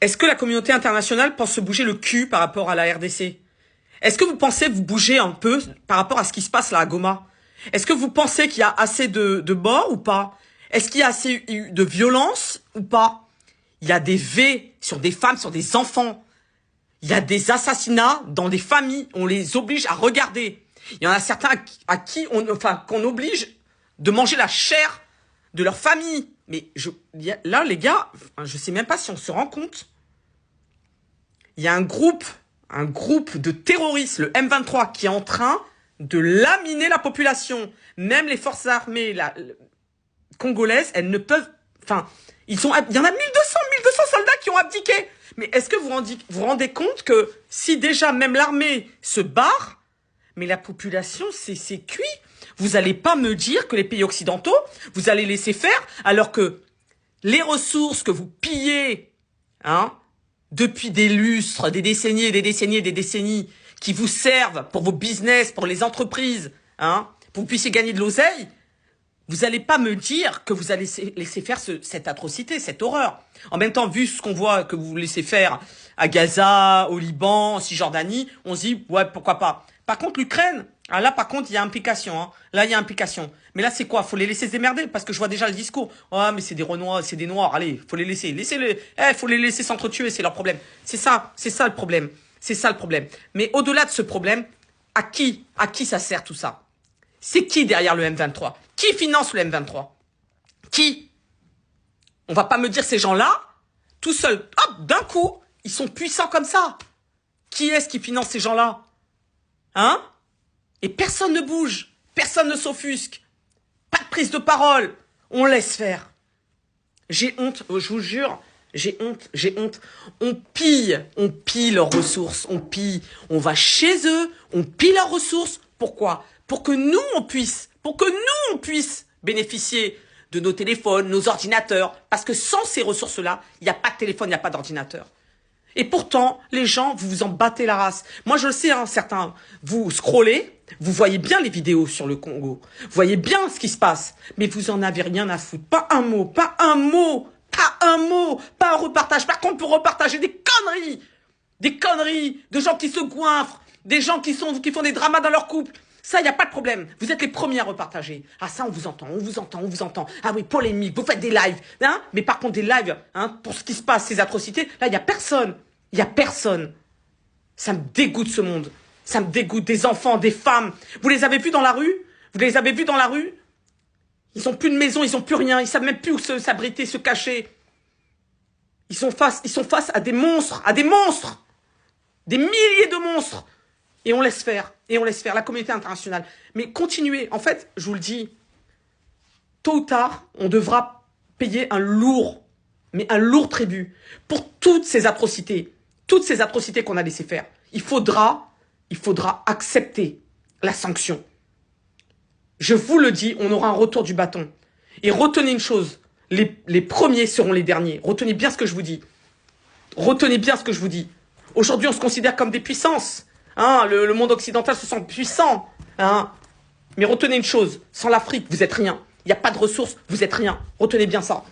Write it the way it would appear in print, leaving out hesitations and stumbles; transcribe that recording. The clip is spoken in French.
Est-ce que la communauté internationale pense se bouger le cul par rapport à la RDC? Est-ce que vous pensez vous bouger un peu par rapport à ce qui se passe là à Goma? Est-ce que vous pensez qu'il y a assez de morts ou pas? Est-ce qu'il y a assez de violence ou pas? Il y a des V sur des femmes, sur des enfants. Il y a des assassinats dans des familles. On les oblige à regarder. Il y en a certains qu'on oblige de manger la chair de leur famille. Mais là, les gars, je sais même pas si on se rend compte. Il y a un groupe de terroristes, le M23, qui est en train de laminer la population. Même les forces armées congolaises, elles ne peuvent... il y en a 1200 soldats qui ont abdiqué. Mais est-ce que vous vous rendez compte que si déjà même l'armée se barre, mais la population, c'est cuit. Vous n'allez pas me dire que les pays occidentaux, vous allez laisser faire, alors que les ressources que vous pillez, depuis des lustres, des décennies et des décennies et des décennies, qui vous servent pour vos business, pour les entreprises, pour que vous puissiez gagner de l'oseille, vous n'allez pas me dire que vous allez laisser faire cette atrocité, cette horreur. En même temps, vu ce qu'on voit que vous laissez faire à Gaza, au Liban, en Cisjordanie, on se dit, ouais, pourquoi pas. Par contre, l'Ukraine, là, par contre, il y a implication. Là, il y a implication. Mais là, c'est quoi? Faut les laisser se démerder, parce que je vois déjà le discours. Oh, mais c'est des Renois, c'est des Noirs. Allez, faut les laisser. Faut les laisser s'entretuer, c'est leur problème. C'est ça le problème. C'est ça le problème. Mais au-delà de ce problème, à qui ça sert tout ça? C'est qui derrière le M23? Qui finance le M23? Qui? On va pas me dire ces gens-là, tout seuls, hop, d'un coup, ils sont puissants comme ça. Qui est-ce qui finance ces gens-là? Et personne ne bouge, personne ne s'offusque, pas de prise de parole, on laisse faire. J'ai honte, je vous jure, j'ai honte. On pille leurs ressources, on va chez eux, on pille leurs ressources. Pourquoi? Pour que nous, on puisse bénéficier de nos téléphones, nos ordinateurs. Parce que sans ces ressources-là, il n'y a pas de téléphone, il n'y a pas d'ordinateur. Et pourtant, les gens, vous vous en battez la race. Moi, je le sais, certains, vous scrollez, vous voyez bien les vidéos sur le Congo. Vous voyez bien ce qui se passe. Mais vous en avez rien à foutre. Pas un mot, pas un repartage. Par contre, pour repartager des conneries de gens qui se goinfrent, des gens qui font des dramas dans leur couple. Ça, il n'y a pas de problème. Vous êtes les premiers à repartager. Ah, ça, on vous entend. Ah oui, polémique, vous faites des lives. Mais par contre, des lives, pour ce qui se passe, ces atrocités, là, il n'y a personne. Il n'y a personne. Ça me dégoûte, ce monde. Ça me dégoûte. Des enfants, des femmes. Vous les avez vus dans la rue? Ils n'ont plus de maison, ils n'ont plus rien. Ils ne savent même plus où s'abriter, se cacher. Ils sont face à des monstres. Des milliers de monstres. Et on laisse faire, la communauté internationale. Mais continuez, en fait, je vous le dis, tôt ou tard, on devra payer un lourd tribut pour toutes ces atrocités qu'on a laissé faire. Il faudra accepter la sanction. Je vous le dis, on aura un retour du bâton. Et retenez une chose, les premiers seront les derniers. Retenez bien ce que je vous dis. Aujourd'hui, on se considère comme des puissances. Le monde occidental se sent puissant. Mais retenez une chose, sans l'Afrique, vous êtes rien. Il n'y a pas de ressources, vous êtes rien. Retenez bien ça.